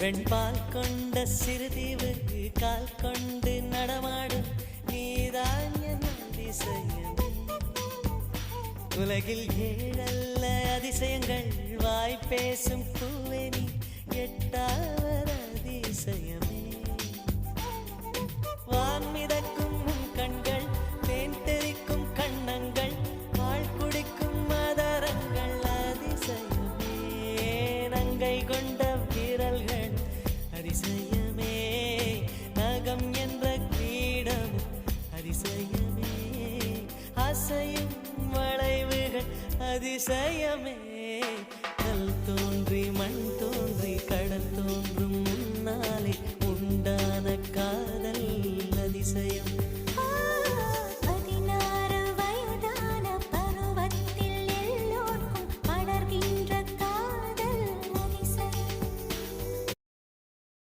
வெண்பால் கொண்ட சிறுதீவு கால் கொண்டு நடமாடும் நீதான் என் அதிசயம். உலகில் ஏழல்ல அதிசயங்கள் வாய் பேசும் பூவெனி எட்டாவது அதிசயமே. வான் மிதக்கும் கண்கள், தேன் தெறிக்கும் கண்ணங்கள், பால் குடிக்கும் மதரங்கள் அதிசயமே. நங்கை கொண்ட விரல்கள் அதிசயமே. நகம் என்ற கிரீடம் அதிசயமே. அசையும் வளைவுகள் அதிசயமே.